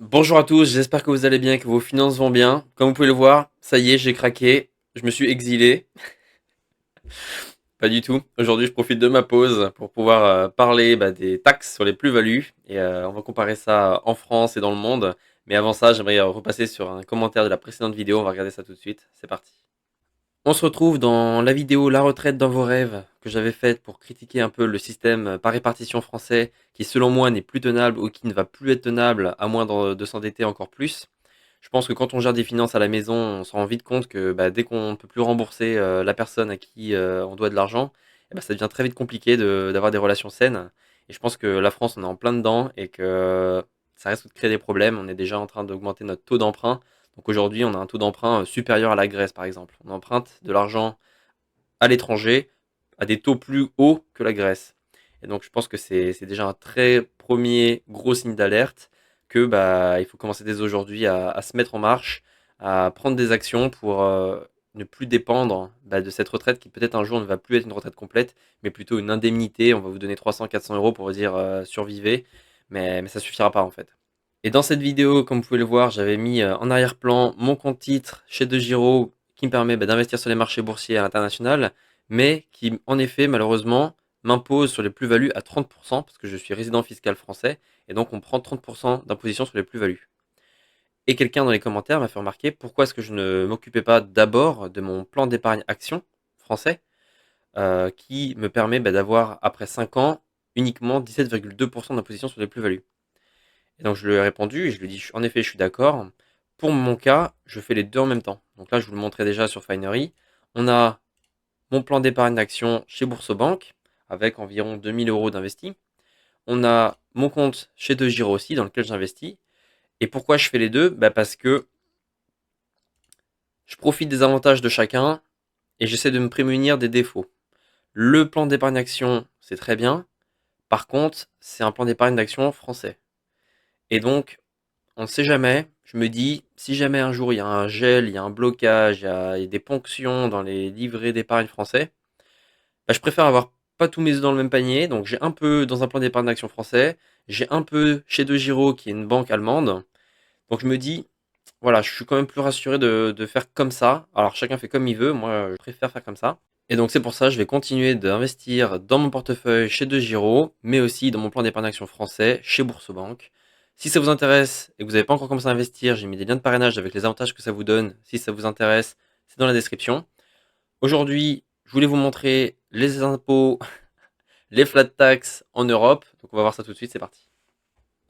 Bonjour à tous, j'espère que vous allez bien, que vos finances vont bien. Comme vous pouvez le voir, ça y est, j'ai craqué, je me suis exilé. Pas du tout. Aujourd'hui, je profite de ma pause pour pouvoir parler des taxes sur les plus-values. Et on va comparer ça en France et dans le monde. Mais avant ça, j'aimerais repasser sur un commentaire de la précédente vidéo. On va regarder ça tout de suite. C'est parti. On se retrouve dans la vidéo La retraite dans vos rêves que j'avais faite pour critiquer un peu le système par répartition français qui selon moi n'est plus tenable ou qui ne va plus être tenable à moins de s'endetter encore plus. Je pense que quand on gère des finances à la maison, on se rend vite compte que dès qu'on ne peut plus rembourser la personne à qui on doit de l'argent, ça devient très vite compliqué d'avoir des relations saines. Et je pense que la France, on est en plein dedans et que ça risque de créer des problèmes. On est déjà en train d'augmenter notre taux d'emprunt. Donc aujourd'hui, on a un taux d'emprunt supérieur à la Grèce, par exemple. On emprunte de l'argent à l'étranger à des taux plus hauts que la Grèce. Et donc je pense que c'est déjà un très premier gros signe d'alerte que il faut commencer dès aujourd'hui à se mettre en marche, à prendre des actions pour ne plus dépendre de cette retraite qui peut-être un jour ne va plus être une retraite complète, mais plutôt une indemnité. On va vous donner 300-400 € pour vous dire survivez, mais ça suffira pas en fait. Et dans cette vidéo, comme vous pouvez le voir, j'avais mis en arrière-plan mon compte titre chez DeGiro qui me permet d'investir sur les marchés boursiers à l'international, mais qui, en effet, malheureusement, m'impose sur les plus-values à 30% parce que je suis résident fiscal français et donc on prend 30% d'imposition sur les plus-values. Et quelqu'un dans les commentaires m'a fait remarquer pourquoi est-ce que je ne m'occupais pas d'abord de mon plan d'épargne action français qui me permet d'avoir, après 5 ans, uniquement 17,2% d'imposition sur les plus-values. Et donc je lui ai répondu et je lui ai dit, en effet, je suis d'accord. Pour mon cas, je fais les deux en même temps. Donc là, je vous le montrais déjà sur Finery. On a mon plan d'épargne d'action chez Boursobank avec environ 2000 € d'investis. On a mon compte chez DeGiro aussi dans lequel j'investis. Et pourquoi je fais les deux? Parce que je profite des avantages de chacun et j'essaie de me prémunir des défauts. Le plan d'épargne d'action, c'est très bien. Par contre, c'est un plan d'épargne d'action français. Et donc, on ne sait jamais. Je me dis, si jamais un jour il y a un gel, il y a un blocage, il y a des ponctions dans les livrets d'épargne français, je préfère avoir pas tous mes œufs dans le même panier. Donc j'ai un peu dans un plan d'épargne d'action français, j'ai un peu chez DeGiro qui est une banque allemande. Donc je me dis, voilà, je suis quand même plus rassuré de faire comme ça. Alors chacun fait comme il veut, moi je préfère faire comme ça. Et donc c'est pour ça que je vais continuer d'investir dans mon portefeuille chez DeGiro, mais aussi dans mon plan d'épargne action français chez Boursobank. Si ça vous intéresse et que vous n'avez pas encore commencé à investir, j'ai mis des liens de parrainage avec les avantages que ça vous donne. Si ça vous intéresse, c'est dans la description. Aujourd'hui, je voulais vous montrer les impôts, les flat tax en Europe. Donc on va voir ça tout de suite, c'est parti.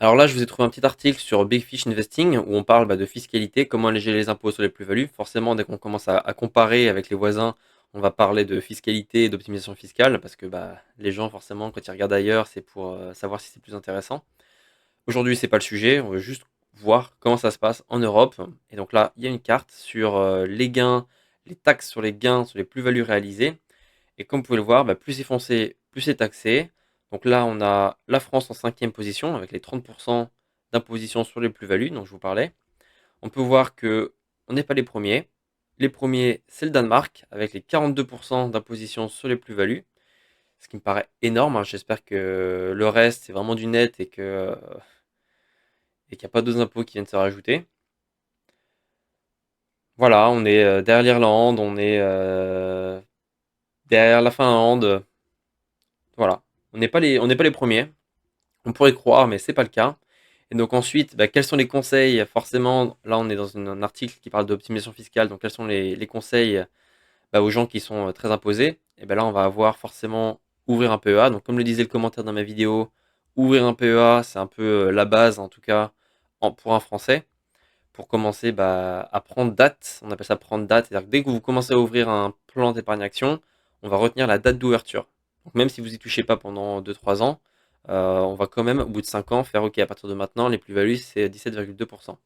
Alors là, je vous ai trouvé un petit article sur Big Fish Investing où on parle de fiscalité, comment alléger les impôts sur les plus-values. Forcément, dès qu'on commence à comparer avec les voisins, on va parler de fiscalité et d'optimisation fiscale parce que les gens, forcément, quand ils regardent ailleurs, c'est pour savoir si c'est plus intéressant. Aujourd'hui, c'est pas le sujet, on veut juste voir comment ça se passe en Europe. Et donc là, il y a une carte sur les gains, les taxes sur les gains, sur les plus-values réalisées. Et comme vous pouvez le voir, plus c'est foncé, plus c'est taxé. Donc là, on a la France en cinquième position avec les 30% d'imposition sur les plus-values dont je vous parlais. On peut voir que on n'est pas les premiers. Les premiers, c'est le Danemark avec les 42% d'imposition sur les plus-values. Ce qui me paraît énorme, hein. J'espère que le reste, c'est vraiment du net et qu'il n'y a pas d'autres impôts qui viennent se rajouter. Voilà, on est derrière l'Irlande, on est derrière la Finlande. Voilà, on n'est pas les premiers. On pourrait croire, mais c'est pas le cas. Et donc ensuite, quels sont les conseils? Forcément, là on est dans un article qui parle d'optimisation fiscale, donc quels sont les conseils aux gens qui sont très imposés? Et bien là, on va avoir forcément ouvrir un PEA. Donc comme le disait le commentaire dans ma vidéo, ouvrir un PEA, c'est un peu la base en tout cas pour un Français. Pour commencer à prendre date, on appelle ça prendre date, c'est-à-dire que dès que vous commencez à ouvrir un plan d'épargne action, on va retenir la date d'ouverture. Donc même si vous y touchez pas pendant 2-3 ans, on va quand même, au bout de 5 ans, faire OK, à partir de maintenant, les plus-values, c'est 17,2%.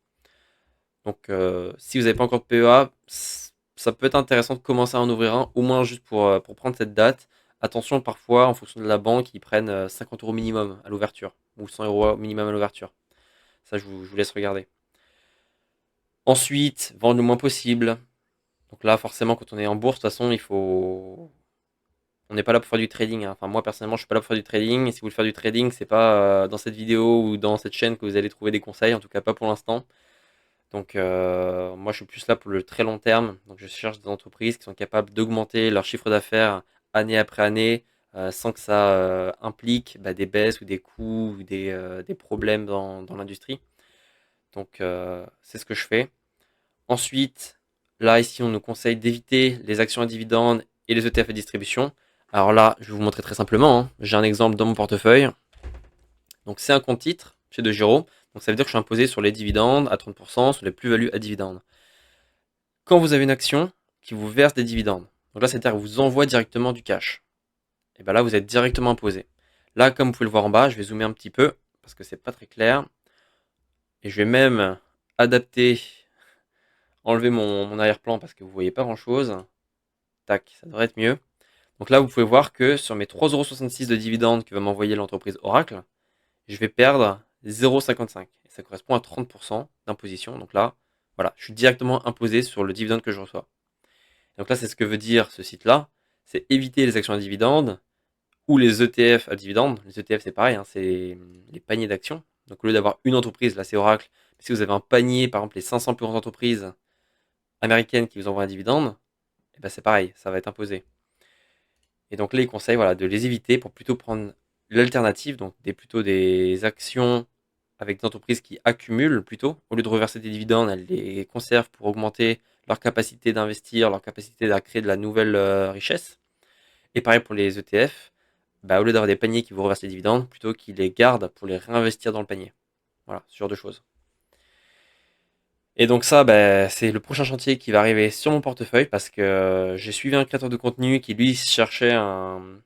Donc si vous n'avez pas encore de PEA, ça peut être intéressant de commencer à en ouvrir un, au moins juste pour prendre cette date. Attention, parfois, en fonction de la banque, ils prennent 50 € minimum à l'ouverture, ou 100 € minimum à l'ouverture. Ça, je vous laisse regarder. Ensuite, vendre le moins possible. Donc là, forcément, quand on est en bourse, de toute façon, on n'est pas là pour faire du trading, hein. Enfin, moi personnellement, je suis pas là pour faire du trading. Et si vous voulez faire du trading, c'est pas dans cette vidéo ou dans cette chaîne que vous allez trouver des conseils, en tout cas pas pour l'instant. Donc, moi, je suis plus là pour le très long terme. Donc, je cherche des entreprises qui sont capables d'augmenter leur chiffre d'affaires année après année, sans que ça implique des baisses ou des coûts ou des problèmes dans l'industrie. Donc, c'est ce que je fais. Ensuite, là, ici, on nous conseille d'éviter les actions à dividendes et les ETF à distribution. Alors là, je vais vous montrer très simplement, hein. J'ai un exemple dans mon portefeuille. Donc, c'est un compte titre chez DeGiro. Donc, ça veut dire que je suis imposé sur les dividendes à 30%, sur les plus-values à dividendes. Quand vous avez une action qui vous verse des dividendes, donc là, c'est-à-dire que vous envoie directement du cash, et bien là, vous êtes directement imposé. Là, comme vous pouvez le voir en bas, je vais zoomer un petit peu parce que c'est pas très clair. Et je vais même adapter, enlever mon arrière-plan parce que vous voyez pas grand-chose. Tac, ça devrait être mieux. Donc là, vous pouvez voir que sur mes 3,66 € de dividendes que va m'envoyer l'entreprise Oracle, je vais perdre 0,55. Et ça correspond à 30% d'imposition. Donc là, voilà, je suis directement imposé sur le dividende que je reçois. Donc là, c'est ce que veut dire ce site-là. C'est éviter les actions à dividendes ou les ETF à dividendes. Les ETF, c'est pareil, hein, c'est les paniers d'actions. Donc au lieu d'avoir une entreprise, là c'est Oracle, mais si vous avez un panier, par exemple les 500 plus grandes entreprises américaines qui vous envoient un dividende, et ben c'est pareil, ça va être imposé. Et donc là, il conseille voilà, de les éviter pour plutôt prendre l'alternative, donc plutôt des actions avec des entreprises qui accumulent plutôt. Au lieu de reverser des dividendes, elles les conservent pour augmenter leur capacité d'investir, leur capacité à créer de la nouvelle richesse. Et pareil pour les ETF, au lieu d'avoir des paniers qui vous reversent les dividendes, plutôt qu'ils les gardent pour les réinvestir dans le panier. Voilà, ce genre de choses. Et donc ça, c'est le prochain chantier qui va arriver sur mon portefeuille parce que j'ai suivi un créateur de contenu qui lui cherchait un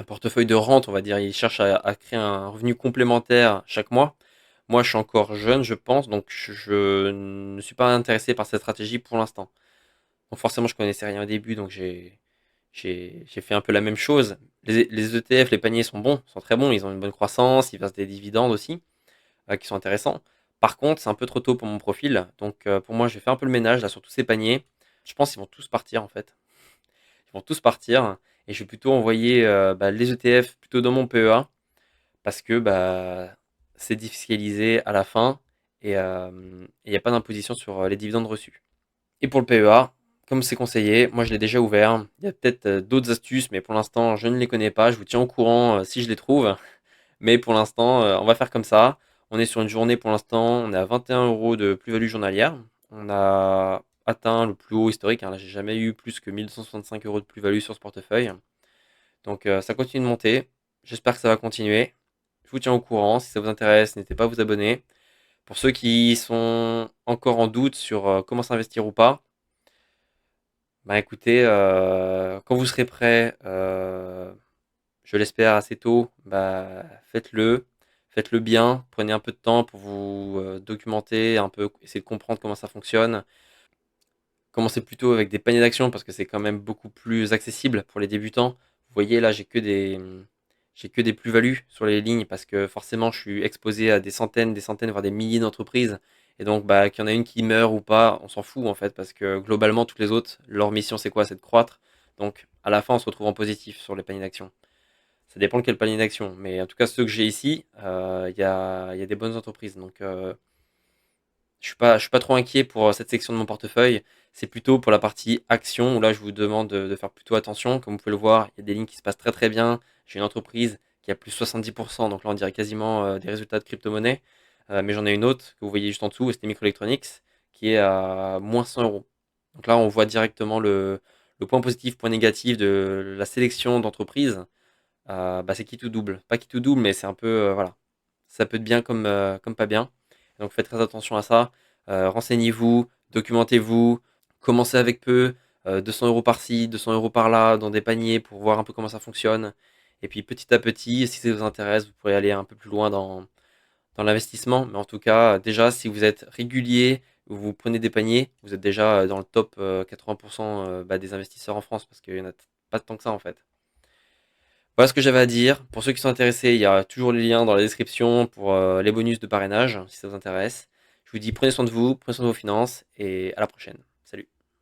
portefeuille de rente, on va dire. Il cherche à créer un revenu complémentaire chaque mois. Moi, je suis encore jeune, je pense, donc je ne suis pas intéressé par cette stratégie pour l'instant. Donc forcément, je connaissais rien au début, donc j'ai fait un peu la même chose. Les ETF, les paniers sont bons, sont très bons, ils ont une bonne croissance, ils versent des dividendes aussi, qui sont intéressants. Par contre, c'est un peu trop tôt pour mon profil, donc pour moi, je vais faire un peu le ménage là sur tous ces paniers. Je pense qu'ils vont tous partir en fait. Ils vont tous partir et je vais plutôt envoyer les ETF plutôt dans mon PEA parce que c'est défiscalisé à la fin et il n'y a pas d'imposition sur les dividendes reçus. Et pour le PEA, comme c'est conseillé, moi je l'ai déjà ouvert. Il y a peut-être d'autres astuces, mais pour l'instant je ne les connais pas. Je vous tiens au courant si je les trouve. Mais pour l'instant, on va faire comme ça. On est sur une journée pour l'instant, on est à 21 € de plus-value journalière. On a atteint le plus haut historique, hein. Là, j'ai jamais eu plus que 1265 € de plus-value sur ce portefeuille. Donc ça continue de monter. J'espère que ça va continuer. Je vous tiens au courant. Si ça vous intéresse, n'hésitez pas à vous abonner. Pour ceux qui sont encore en doute sur comment s'investir ou pas, écoutez, quand vous serez prêt, je l'espère assez tôt, faites-le. Faites-le bien. Prenez un peu de temps pour vous documenter, un peu, essayer de comprendre comment ça fonctionne. Commencez plutôt avec des paniers d'actions parce que c'est quand même beaucoup plus accessible pour les débutants. Vous voyez là, j'ai que des plus-values sur les lignes parce que forcément je suis exposé à des centaines, voire des milliers d'entreprises. Et donc qu'il y en a une qui meurt ou pas, on s'en fout en fait parce que globalement toutes les autres, leur mission c'est quoi? C'est de croître. Donc à la fin on se retrouve en positif sur les paniers d'actions. Ça dépend de quel panier d'actions. Mais en tout cas ceux que j'ai ici, il y a des bonnes entreprises. Donc je suis pas trop inquiet pour cette section de mon portefeuille. C'est plutôt pour la partie action où là, je vous demande de faire plutôt attention. Comme vous pouvez le voir, il y a des lignes qui se passent très très bien. J'ai une entreprise qui a plus 70%, donc là, on dirait quasiment des résultats de crypto-monnaie. Mais j'en ai une autre que vous voyez juste en dessous, ST Microelectronics, qui est à moins 100 €. Donc là, on voit directement le point positif, point négatif de la sélection d'entreprises. C'est qui tout double. Pas qui tout double, mais c'est un peu, voilà. Ça peut être bien comme pas bien. Donc faites très attention à ça. Renseignez-vous, documentez-vous, commencez avec peu, 200 € par-ci, 200 € par-là, dans des paniers pour voir un peu comment ça fonctionne. Et puis petit à petit, si ça vous intéresse, vous pourrez aller un peu plus loin dans l'investissement. Mais en tout cas, déjà, si vous êtes régulier, vous prenez des paniers, vous êtes déjà dans le top 80% des investisseurs en France, parce qu'il n'y en a pas tant que ça en fait. Voilà ce que j'avais à dire. Pour ceux qui sont intéressés, il y a toujours les liens dans la description pour les bonus de parrainage, si ça vous intéresse. Je vous dis prenez soin de vous, prenez soin de vos finances et à la prochaine.